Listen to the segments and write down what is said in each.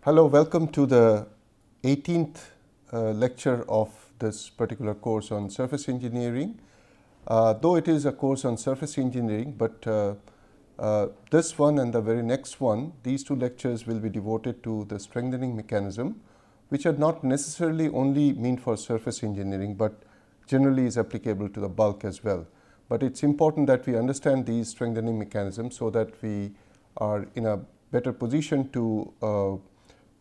Hello, welcome to the 18th lecture of this particular course on surface engineering. Though it is a course on surface engineering, but this one and the very next one, these two lectures will be devoted to the strengthening mechanism, which are not necessarily only meant for surface engineering, but generally is applicable to the bulk as well. But it's important that we understand these strengthening mechanisms so that we are in a better position to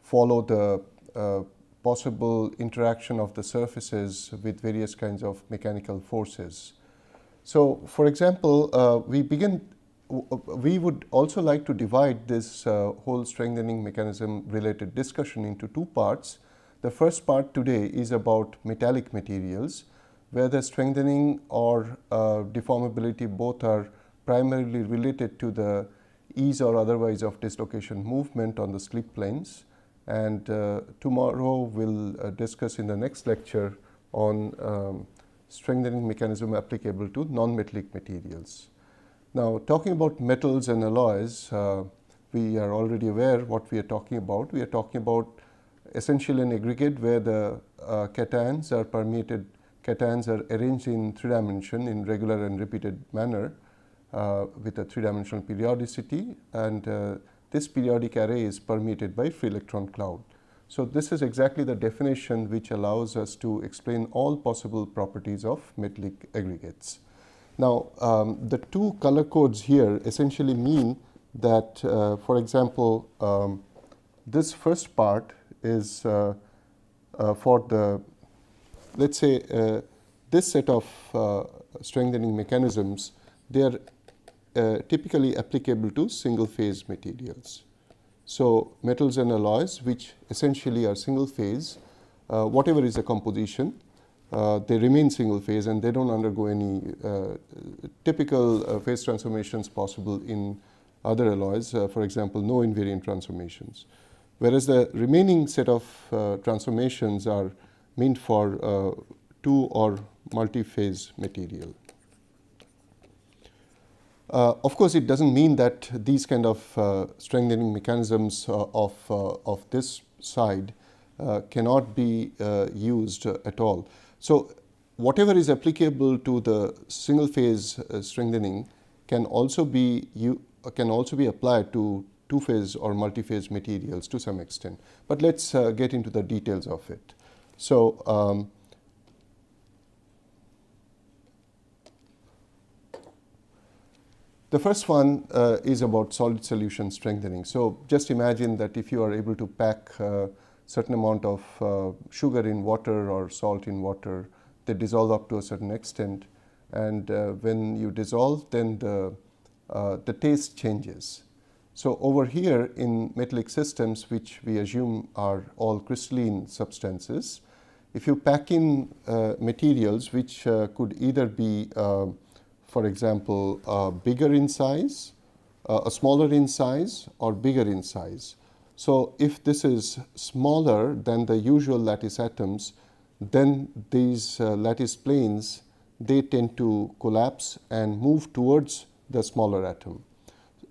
follow the possible interaction of the surfaces with various kinds of mechanical forces. So, for example, we would also like to divide this whole strengthening mechanism related discussion into two parts. The first part today is about metallic materials, where the strengthening or deformability both are primarily related to the ease or otherwise of dislocation movement on the slip planes. And tomorrow we'll discuss in the next lecture on strengthening mechanism applicable to non-metallic materials. Now, talking about metals and alloys, we are already aware what we are talking about. We are talking about essentially an aggregate where the cations are permeated, cations are arranged in three dimension in regular and repeated manner with a three-dimensional periodicity, and this periodic array is permeated by free electron cloud. So, this is exactly the definition which allows us to explain all possible properties of metallic aggregates. Now, the two color codes here essentially mean that, for example, this first part is for the, let's say, this set of strengthening mechanisms, they are typically applicable to single phase materials. So, metals and alloys, which essentially are single phase, whatever is the composition, they remain single phase and they don't undergo any typical phase transformations possible in other alloys, for example, no invariant transformations. Whereas the remaining set of transformations are meant for two or multi-phase material. Of course, it doesn't mean that these kind of strengthening mechanisms of this side cannot be used at all. So, whatever is applicable to the single phase strengthening can also be applied to two phase or multi phase materials to some extent. But let's get into the details of it. So, the first one is about solid solution strengthening. So, just imagine that if you are able to pack a certain amount of sugar in water or salt in water, they dissolve up to a certain extent, and when you dissolve, then the taste changes. So, over here in metallic systems, which we assume are all crystalline substances, if you pack in materials which could either be for example, bigger in size, smaller in size, or bigger in size. So, if this is smaller than the usual lattice atoms, then these lattice planes, they tend to collapse and move towards the smaller atom.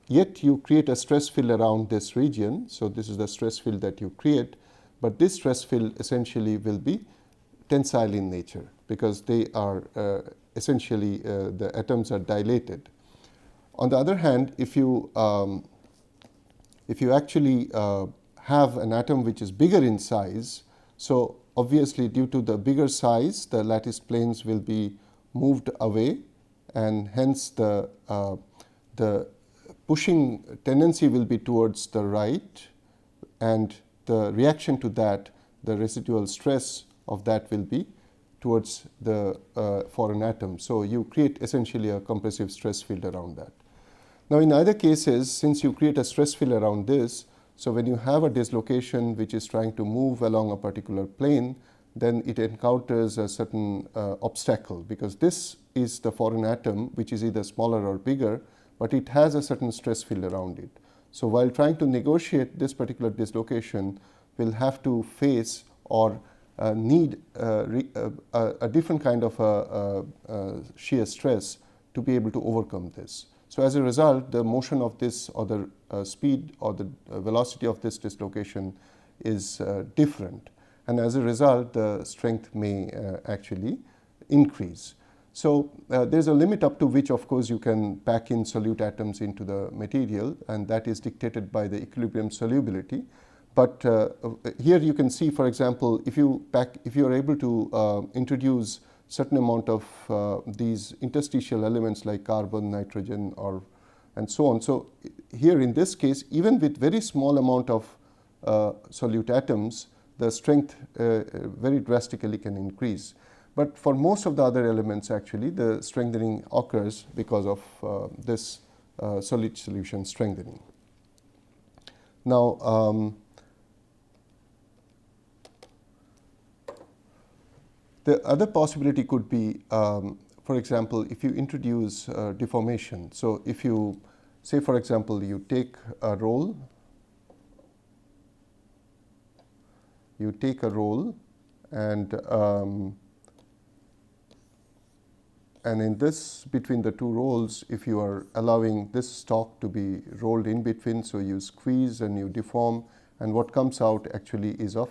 Yet you create a stress field around this region. So, this is the stress field that you create, but this stress field essentially will be tensile in nature, because they are essentially the atoms are dilated. On the other hand, if you actually have an atom which is bigger in size, so obviously due to the bigger size, the lattice planes will be moved away, and hence the pushing tendency will be towards the right, and the reaction to that, the residual stress of that will be towards the foreign atom. So, you create essentially a compressive stress field around that. Now, in either cases, since you create a stress field around this, so when you have a dislocation which is trying to move along a particular plane, then it encounters a certain obstacle, because this is the foreign atom which is either smaller or bigger, but it has a certain stress field around it. So, while trying to negotiate this particular dislocation, we'll have to face or need a different kind of shear stress to be able to overcome this. So, as a result, the motion of this, or the speed or the velocity of this dislocation is different, and as a result the strength may actually increase. So there's a limit up to which, of course, you can pack in solute atoms into the material, and that is dictated by the equilibrium solubility. But here you can see, for example, if you are able to introduce certain amount of these interstitial elements like carbon, nitrogen, and so on. So here in this case, even with very small amount of solute atoms, the strength very drastically can increase. But for most of the other elements, actually, the strengthening occurs because of this solid solution strengthening. Now, the other possibility could be, for example, if you introduce deformation. So if you say, for example, you take a roll, and in this, between the two rolls, if you are allowing this stock to be rolled in between, so you squeeze and you deform, and what comes out actually is of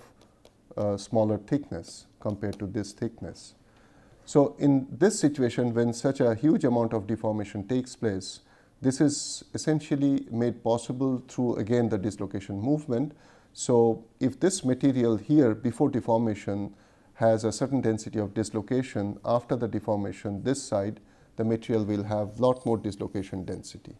smaller thickness compared to this thickness. So in this situation, when such a huge amount of deformation takes place, this is essentially made possible through, again, the dislocation movement. So if this material here before deformation has a certain density of dislocation, after the deformation, this side, the material will have lot more dislocation density.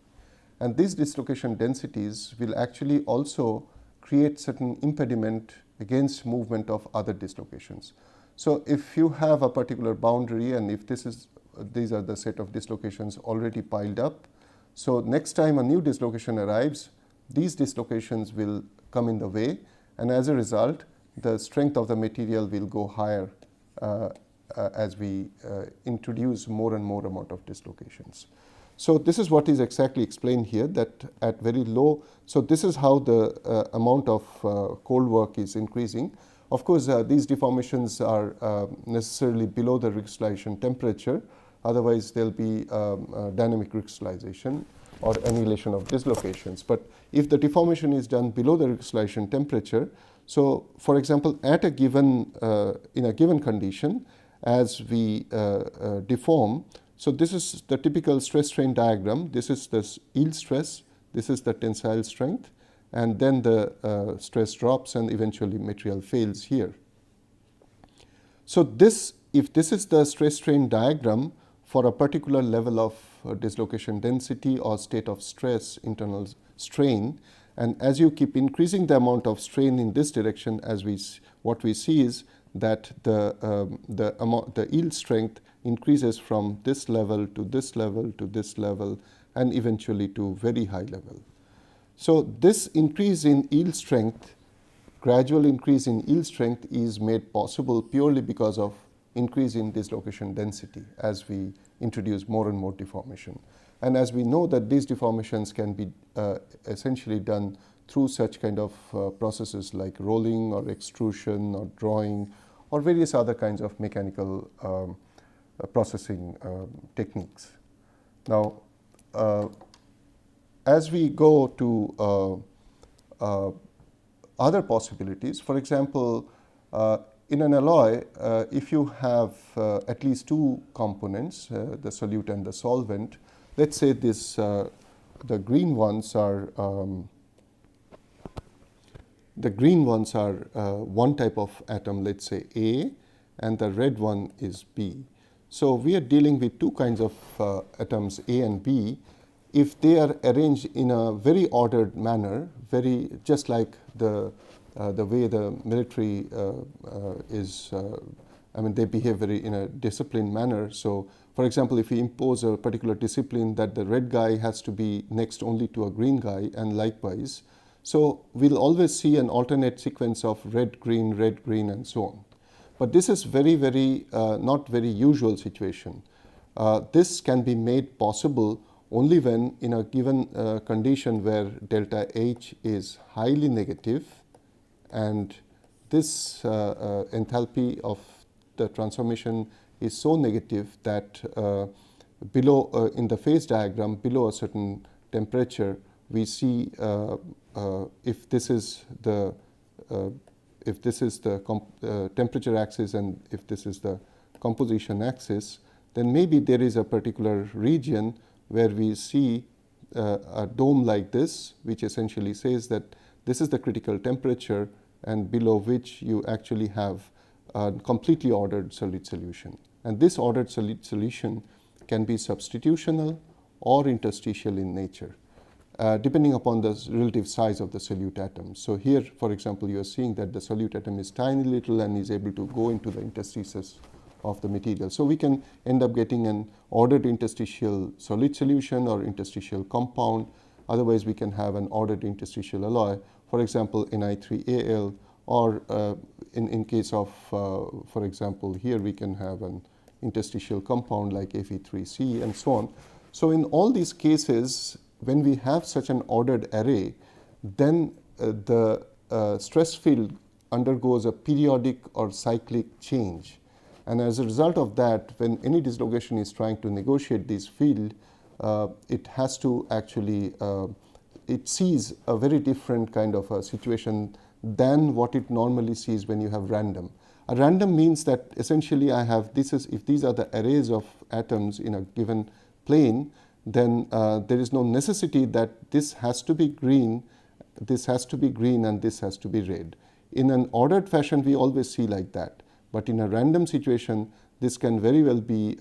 And these dislocation densities will actually also create certain impediment against movement of other dislocations. So if you have a particular boundary, and if these are the set of dislocations already piled up, so next time a new dislocation arrives, these dislocations will come in the way, and as a result, the strength of the material will go higher as we introduce more and more amount of dislocations. So this is what is exactly explained here, that at very low, so this is how the amount of cold work is increasing. Of course, these deformations are necessarily below the recrystallization temperature, otherwise there will be dynamic recrystallization or annihilation of dislocations. But if the deformation is done below the recrystallization temperature, so for example, at a given, in a given condition, as we deform, so this is the typical stress strain diagram. This is the yield stress, this is the tensile strength, and then the stress drops and eventually material fails here. So this, if this is the stress strain diagram for a particular level of dislocation density or state of stress, internal strain, and as you keep increasing the amount of strain in this direction, as what we see is that the yield strength increases from this level to this level to this level, and eventually to very high level. So this increase in yield strength, gradual increase in yield strength, is made possible purely because of increase in dislocation density as we introduce more and more deformation. And as we know that these deformations can be essentially done through such kind of processes like rolling or extrusion or drawing or various other kinds of mechanical processing techniques. Now, as we go to other possibilities, for example, in an alloy, if you have at least two components, the solute and the solvent, let's say this, the green ones are one type of atom, let's say A, and the red one is B. So we are dealing with two kinds of atoms, A and B. If they are arranged in a very ordered manner, very just like the way the military is, I mean, they behave very in a disciplined manner. So, for example, if we impose a particular discipline that the red guy has to be next only to a green guy, and likewise, so we'll always see an alternate sequence of red, green, and so on. But this is very, very not very usual situation. This can be made possible only when in a given condition where delta H is highly negative, and this enthalpy of the transformation is so negative that below in the phase diagram, below a certain temperature, we see if this is the if this is the temperature axis and if this is the composition axis, then maybe there is a particular region where we see a dome like this, which essentially says that this is the critical temperature and below which you actually have a completely ordered solid solution. And this ordered solid solution can be substitutional or interstitial in nature, depending upon the relative size of the solute atoms. So here, for example, you are seeing that the solute atom is tiny little and is able to go into the interstices of the material. So we can end up getting an ordered interstitial solid solution or interstitial compound. Otherwise, we can have an ordered interstitial alloy, for example, Ni3Al, or in case of, for example, here we can have an interstitial compound like Fe3C and so on. So in all these cases, when we have such an ordered array, then the stress field undergoes a periodic or cyclic change. And as a result of that, when any dislocation is trying to negotiate this field, it has to actually, it sees a very different kind of a situation than what it normally sees when you have random. A random means that essentially I have, if these are the arrays of atoms in a given plane, then there is no necessity that this has to be green, this has to be green, and this has to be red. In an ordered fashion, we always see like that. But in a random situation, this can very well be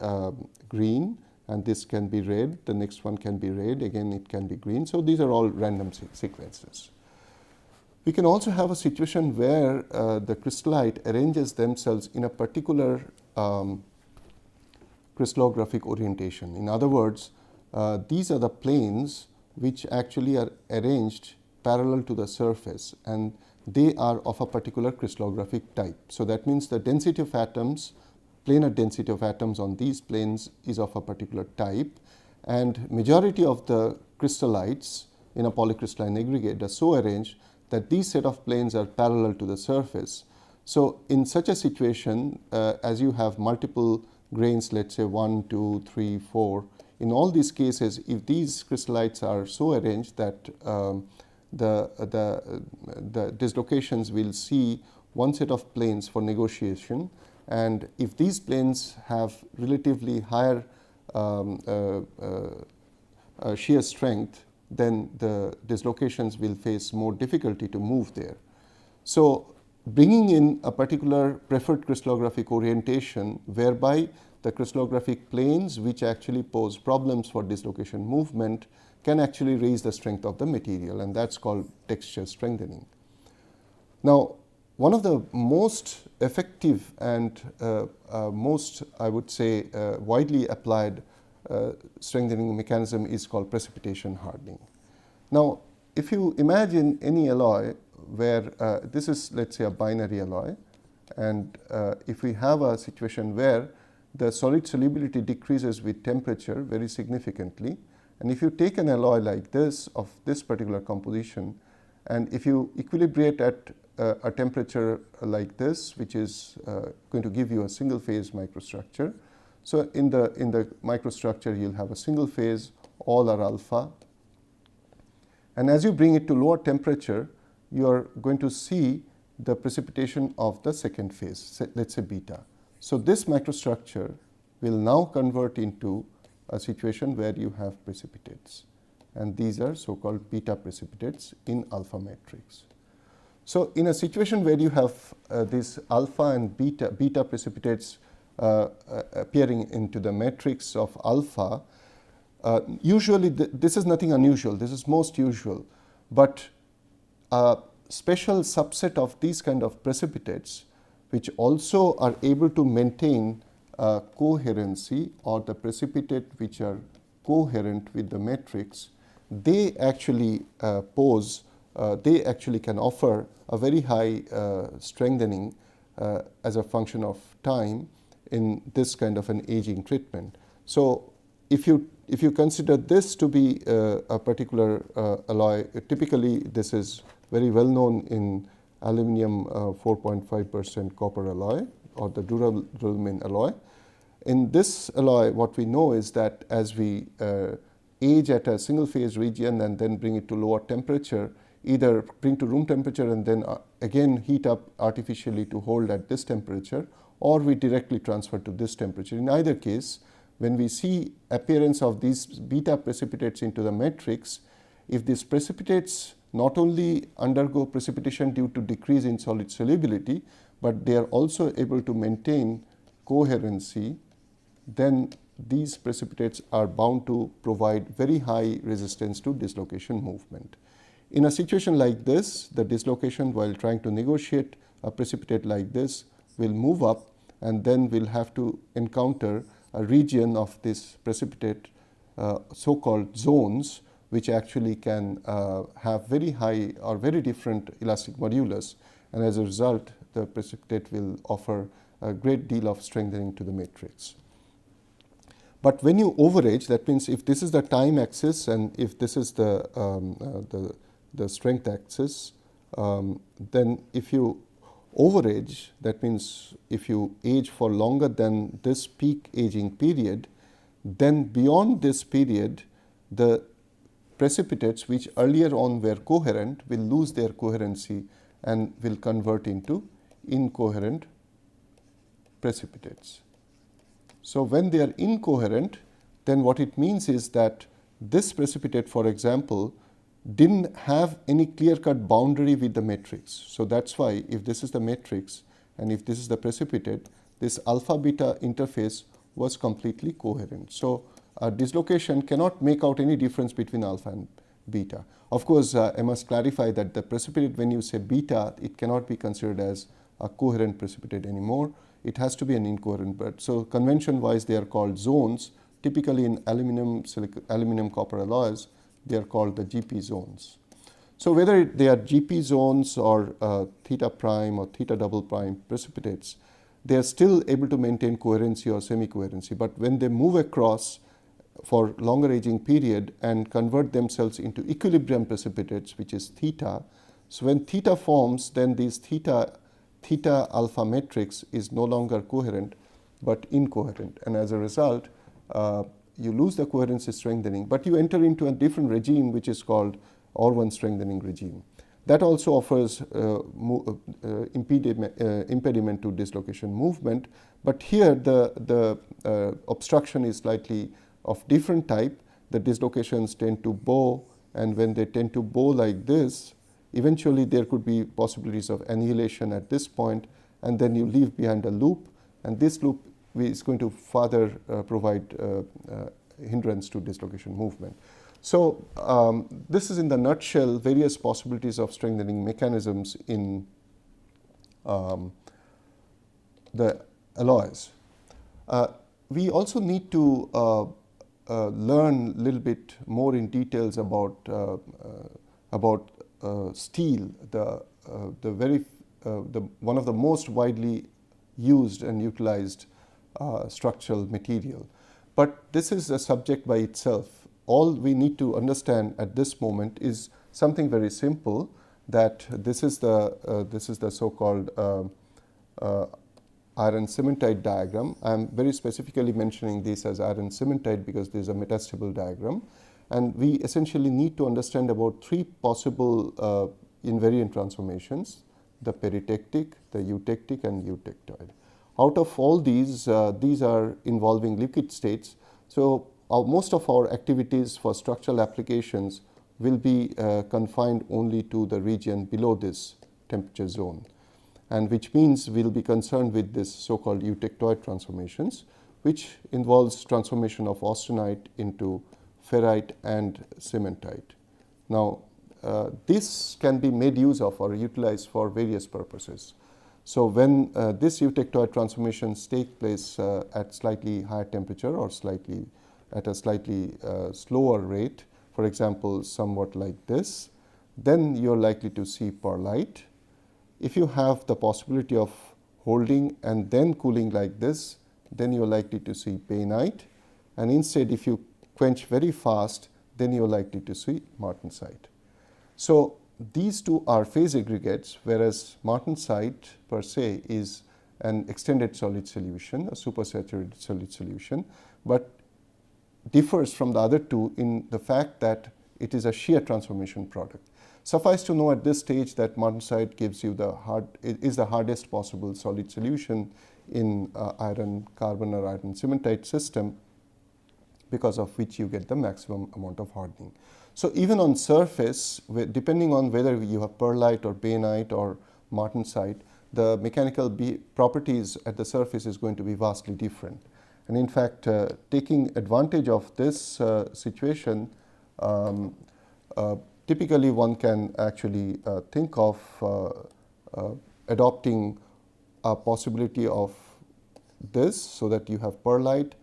green, and this can be red, the next one can be red, again it can be green. So these are all random sequences. We can also have a situation where the crystallite arranges themselves in a particular crystallographic orientation. In other words, these are the planes which actually are arranged parallel to the surface, and they are of a particular crystallographic type. So that means the density of atoms, planar density of atoms on these planes is of a particular type, and majority of the crystallites in a polycrystalline aggregate are so arranged that these set of planes are parallel to the surface. So in such a situation, as you have multiple grains, let's say 1, 2, 3, 4, in all these cases, if these crystallites are so arranged that the dislocations will see one set of planes for negotiation, and if these planes have relatively higher shear strength, then the dislocations will face more difficulty to move there. So bringing in a particular preferred crystallographic orientation whereby the crystallographic planes which actually pose problems for dislocation movement can actually raise the strength of the material, and that's called texture strengthening. Now, one of the most effective and most, I would say, widely applied strengthening mechanism is called precipitation hardening. Now, if you imagine any alloy where this is, let's say, a binary alloy, and if we have a situation where the solid solubility decreases with temperature very significantly, and if you take an alloy like this of this particular composition, and if you equilibrate at a temperature like this, which is going to give you a single phase microstructure. So in the microstructure, you'll have a single phase, all are alpha. And as you bring it to lower temperature, you are going to see the precipitation of the second phase, let's say beta. So this microstructure will now convert into a situation where you have precipitates, and these are so-called beta precipitates in alpha matrix. So in a situation where you have these alpha and beta precipitates appearing into the matrix of alpha, usually this is nothing unusual, this is most usual, but a special subset of these kind of precipitates which also are able to maintain coherency, or the precipitate which are coherent with the matrix, they actually they actually can offer a very high strengthening as a function of time in this kind of an aging treatment. So if you consider this to be a particular alloy, typically this is very well known in aluminum 4.5% copper alloy, or the duralumin alloy. In this alloy, what we know is that as we age at a single phase region and then bring it to lower temperature, either bring to room temperature and then again heat up artificially to hold at this temperature, or we directly transfer to this temperature. In either case, when we see appearance of these beta precipitates into the matrix, if these precipitates not only undergo precipitation due to decrease in solid solubility, but they are also able to maintain coherency, then these precipitates are bound to provide very high resistance to dislocation movement. In a situation like this, the dislocation while trying to negotiate a precipitate like this will move up, and then we'll have to encounter a region of this precipitate, so-called zones, which actually can have very high or very different elastic modulus, and as a result the precipitate will offer a great deal of strengthening to the matrix. But when you overage, that means if this is the time axis and if this is the strength axis, then if you overage, that means if you age for longer than this peak aging period, then beyond this period the precipitates which earlier on were coherent will lose their coherency and will convert into incoherent precipitates. So, when they are incoherent, then what it means is that this precipitate, for example, didn't have any clear-cut boundary with the matrix. So, that is why if this is the matrix and if this is the precipitate, this alpha beta interface was completely coherent. So, a dislocation cannot make out any difference between alpha and beta. Of course, I must clarify that the precipitate, when you say beta, it cannot be considered as a coherent precipitate anymore. It has to be an incoherent. But so, convention wise they are called zones. Typically in aluminum copper alloys, they are called the GP zones. So, whether they are GP zones or theta prime or theta double prime precipitates, they are still able to maintain coherency or semi-coherency. But when they move across for longer aging period and convert themselves into equilibrium precipitates, which is theta. So, when theta forms, then these theta alpha matrix is no longer coherent, but incoherent, and as a result you lose the coherency strengthening, but you enter into a different regime which is called Orwan strengthening regime. That also offers impediment to dislocation movement, but here the obstruction is slightly of different type. The dislocations tend to bow, and when they tend to bow like this, eventually there could be possibilities of annihilation at this point, and then you leave behind a loop, and this loop is going to further provide hindrance to dislocation movement. So, this is in the nutshell various possibilities of strengthening mechanisms in the alloys. We also need to learn a little bit more in details about steel, one of the most widely used and utilized structural material. But this is a subject by itself. All we need to understand at this moment is something very simple, that this is the so-called iron cementite diagram. I am very specifically mentioning this as iron cementite because this is a metastable diagram, and we essentially need to understand about three possible invariant transformations: the peritectic, the eutectic, and eutectoid. Out of all these are involving liquid states. So, most of our activities for structural applications will be confined only to the region below this temperature zone, and which means we will be concerned with this so-called eutectoid transformations, which involves transformation of austenite into ferrite and cementite. Now, this can be made use of or utilized for various purposes. So, when this eutectoid transformations take place at slightly higher temperature or at a slightly slower rate, for example, somewhat like this, then you are likely to see pearlite. If you have the possibility of holding and then cooling like this, then you are likely to see bainite, and instead if you quench very fast, then you are likely to see martensite. So, these two are phase aggregates, whereas martensite per se is an extended solid solution, a supersaturated solid solution, but differs from the other two in the fact that it is a shear transformation product. Suffice to know at this stage that martensite gives you is the hardest possible solid solution in iron carbon or iron cementite system, because of which you get the maximum amount of hardening. So even on surface, depending on whether you have perlite or bainite or martensite, the mechanical properties at the surface is going to be vastly different. And in fact, taking advantage of this situation, typically one can actually think of adopting a possibility of this, so that you have perlite.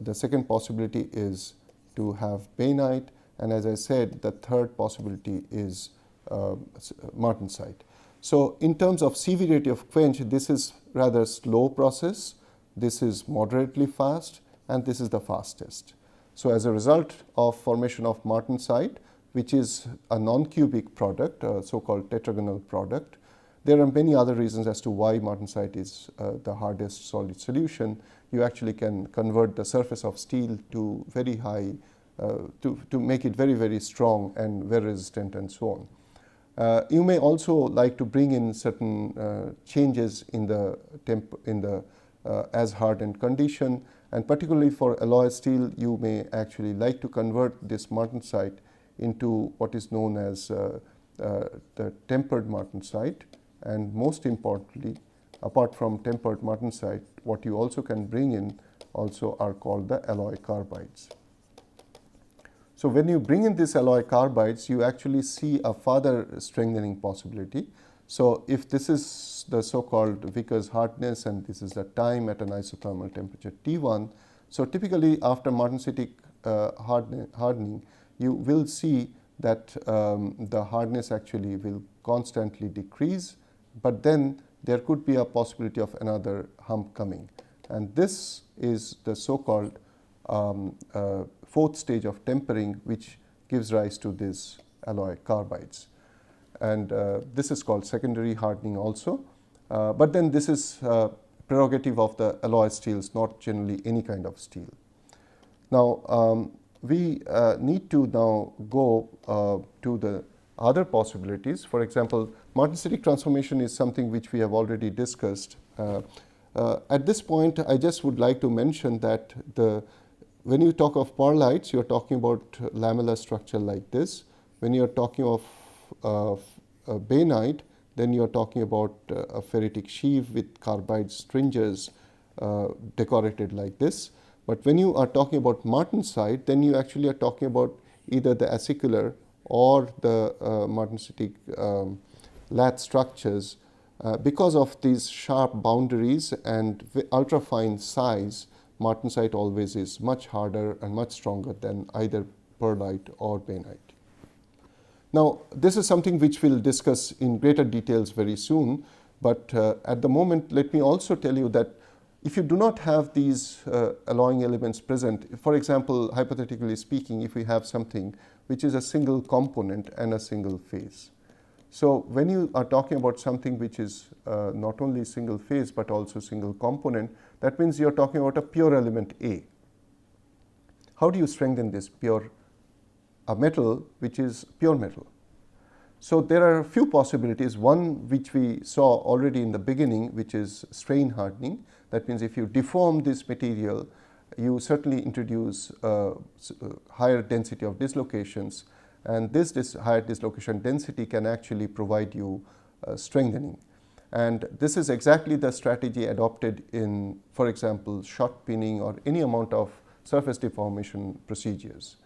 The second possibility is to have bainite, and as I said, the third possibility is martensite. So in terms of severity of quench, this is rather slow process, this is moderately fast, and this is the fastest. So as a result of formation of martensite, which is a non-cubic product, a so-called tetragonal product, there are many other reasons as to why martensite is the hardest solid solution. You actually can convert the surface of steel to very high, to make it very, very strong and wear resistant and so on. You may also like to bring in certain changes in the as hardened condition, and particularly for alloy steel, you may actually like to convert this martensite into what is known as the tempered martensite. And most importantly, apart from tempered martensite, what you also can bring in also are called the alloy carbides. So when you bring in these alloy carbides, you actually see a further strengthening possibility. So if this is the so-called Vickers hardness and this is the time at an isothermal temperature T1, so typically after martensitic hardening, you will see that the hardness actually will constantly decrease, but then there could be a possibility of another hump coming. And this is the so-called fourth stage of tempering, which gives rise to these alloy carbides. And this is called secondary hardening also. But then this is prerogative of the alloy steels, not generally any kind of steel. Now, we need to now go to the other possibilities. For example, martensitic transformation is something which we have already discussed. At this point, I just would like to mention that when you talk of perlites, you are talking about lamellar structure like this. When you are talking of bainite, then you are talking about a ferritic sheave with carbide stringers decorated like this. But when you are talking about martensite, then you actually are talking about either the acicular or the martensitic lath structures. Because of these sharp boundaries and ultra-fine size, martensite always is much harder and much stronger than either perlite or bainite. Now, this is something which we'll discuss in greater details very soon, but at the moment, let me also tell you that if you do not have these alloying elements present, for example, hypothetically speaking, if we have something which is a single component and a single phase. So when you are talking about something which is not only single phase but also single component, that means you are talking about a pure element A. How do you strengthen this a metal which is pure metal? So there are a few possibilities. One which we saw already in the beginning, which is strain hardening. That means if you deform this material, you certainly introduce higher density of dislocations, and this higher dislocation density can actually provide you strengthening. And this is exactly the strategy adopted in, for example, shot pinning or any amount of surface deformation procedures.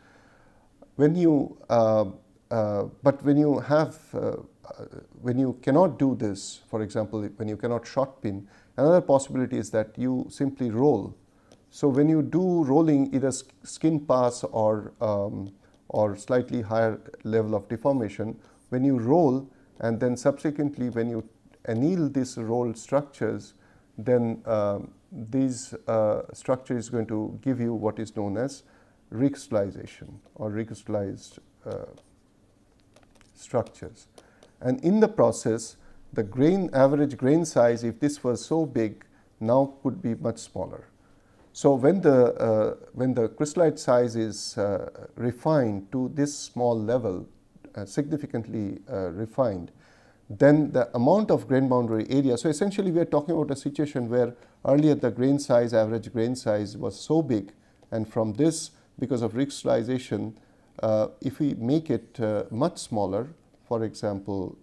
When you when you cannot do this, for example, when you cannot shot pin, another possibility is that you simply roll. So when you do rolling, either skin pass or slightly higher level of deformation, when you roll and then subsequently when you anneal these rolled structures, then these structure is going to give you what is known as recrystallization or recrystallized structures. And in the process, the average grain size, if this was so big, now could be much smaller. So when the crystallite size is refined to this small level, significantly refined, then the amount of grain boundary area, so essentially we are talking about a situation where earlier the grain size, average grain size was so big, and from this, because of recrystallization, if we make it much smaller, for example,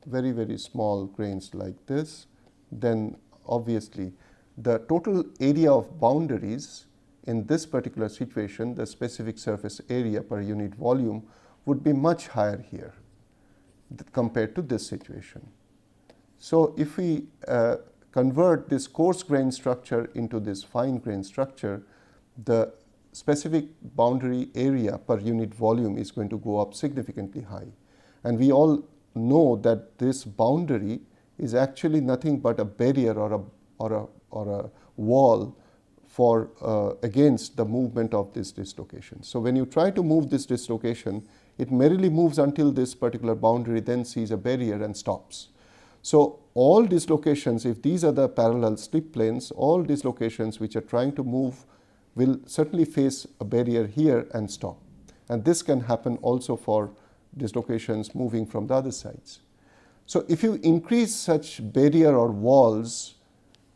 very, very small grains like this, then obviously the total area of boundaries in this particular situation, the specific surface area per unit volume, would be much higher here compared to this situation. So if we convert this coarse grain structure into this fine grain structure, the specific boundary area per unit volume is going to go up significantly high. And we all know that this boundary is actually nothing but a barrier or a wall for against the movement of this dislocation. So when you try to move this dislocation, it merely moves until this particular boundary then sees a barrier and stops. So all dislocations, if these are the parallel slip planes, all dislocations which are trying to move will certainly face a barrier here and stop. And this can happen also for dislocations moving from the other sides. So if you increase such barrier or walls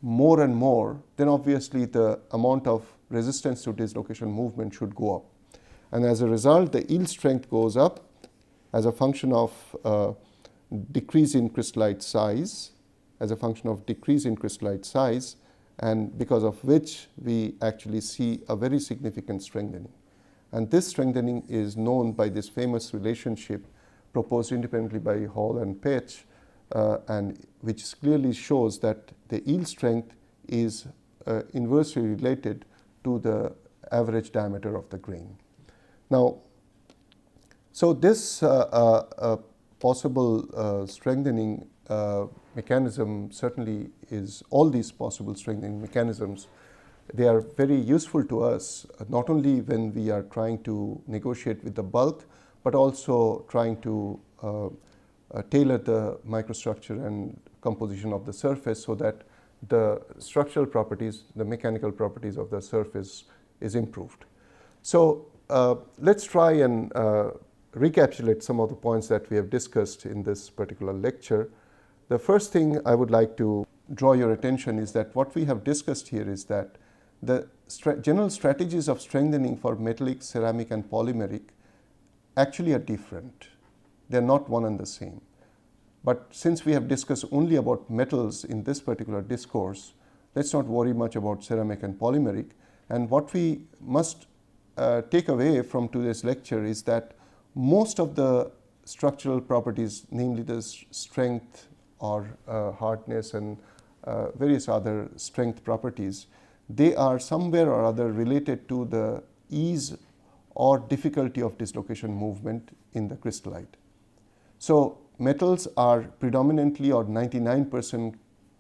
more and more, then obviously the amount of resistance to dislocation movement should go up. And as a result, the yield strength goes up as a function of decrease in crystallite size, and because of which we actually see a very significant strengthening. And this strengthening is known by this famous relationship proposed independently by Hall and Petch, and which clearly shows that the yield strength is inversely related to the average diameter of the grain. Now, so this possible strengthening mechanism certainly is, all these possible strengthening mechanisms, they are very useful to us, not only when we are trying to negotiate with the bulk, but also trying to tailor the microstructure and composition of the surface so that the structural properties, the mechanical properties of the surface is improved. So let's try and recapitulate some of the points that we have discussed in this particular lecture. The first thing I would like to draw your attention is that what we have discussed here is that the general strategies of strengthening for metallic, ceramic and polymeric actually are different. They are not one and the same. But since we have discussed only about metals in this particular discourse, let's not worry much about ceramic and polymeric. And what we must take away from today's lecture is that most of the structural properties, namely the strength or hardness and various other strength properties, they are somewhere or other related to the ease or difficulty of dislocation movement in the crystallite. So metals are predominantly or 99%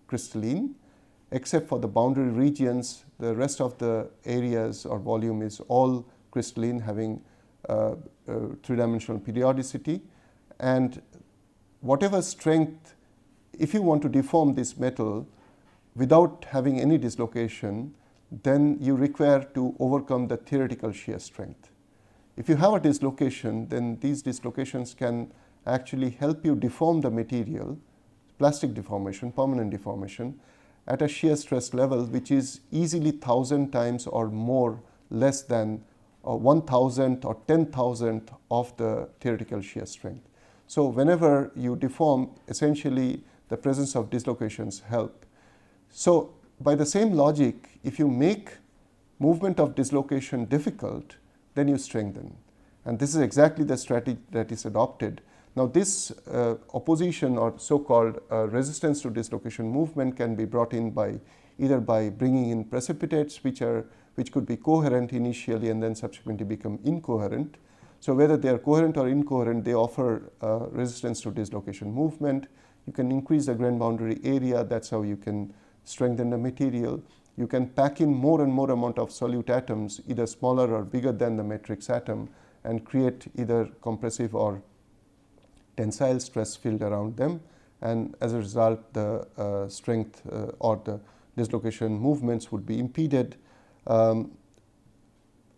crystalline, except for the boundary regions. The rest of the areas or volume is all crystalline, having three-dimensional periodicity. And whatever strength, if you want to deform this metal without having any dislocation, then you require to overcome the theoretical shear strength. If you have a dislocation, then these dislocations can actually help you deform the material, plastic deformation, permanent deformation, at a shear stress level which is easily 1,000 times or more less than 1,000th or 10,000th of the theoretical shear strength. So whenever you deform, essentially the presence of dislocations help. So by the same logic, if you make movement of dislocation difficult, then you strengthen. And this is exactly the strategy that is adopted. Now this opposition or so-called resistance to dislocation movement can be brought in by either by bringing in precipitates which could be coherent initially and then subsequently become incoherent. So whether they are coherent or incoherent, they offer resistance to dislocation movement. You can increase the grain boundary area, that's how you can strengthen the material. You can pack in more and more amount of solute atoms, either smaller or bigger than the matrix atom, and create either compressive or tensile stress field around them, and as a result the strength or the dislocation movements would be impeded.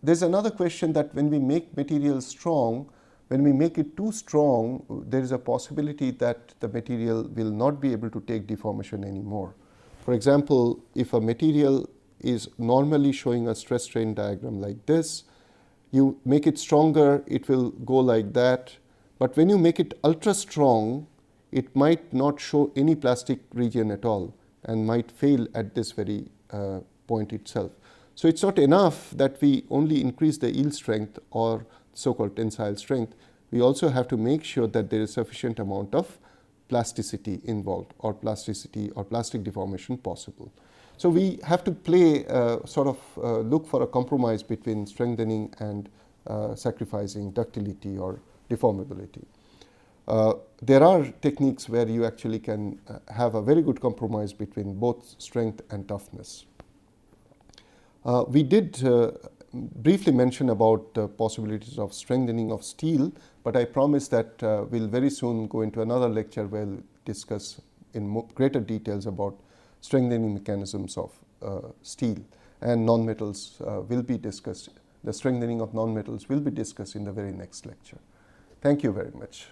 There's another question that when we make materials strong, when we make it too strong, there is a possibility that the material will not be able to take deformation anymore. For example, if a material is normally showing a stress strain diagram like this, you make it stronger, it will go like that. But when you make it ultra strong, it might not show any plastic region at all and might fail at this very point itself. So it's not enough that we only increase the yield strength or so-called tensile strength. We also have to make sure that there is sufficient amount of plasticity involved, or plasticity or plastic deformation possible. So we have to play look for a compromise between strengthening and sacrificing ductility or deformability. There are techniques where you actually can have a very good compromise between both strength and toughness. We did briefly mention about the possibilities of strengthening of steel, but I promise that we'll very soon go into another lecture where we'll discuss in greater details about strengthening mechanisms of steel, and nonmetals will be discussed. The strengthening of nonmetals will be discussed in the very next lecture. Thank you very much.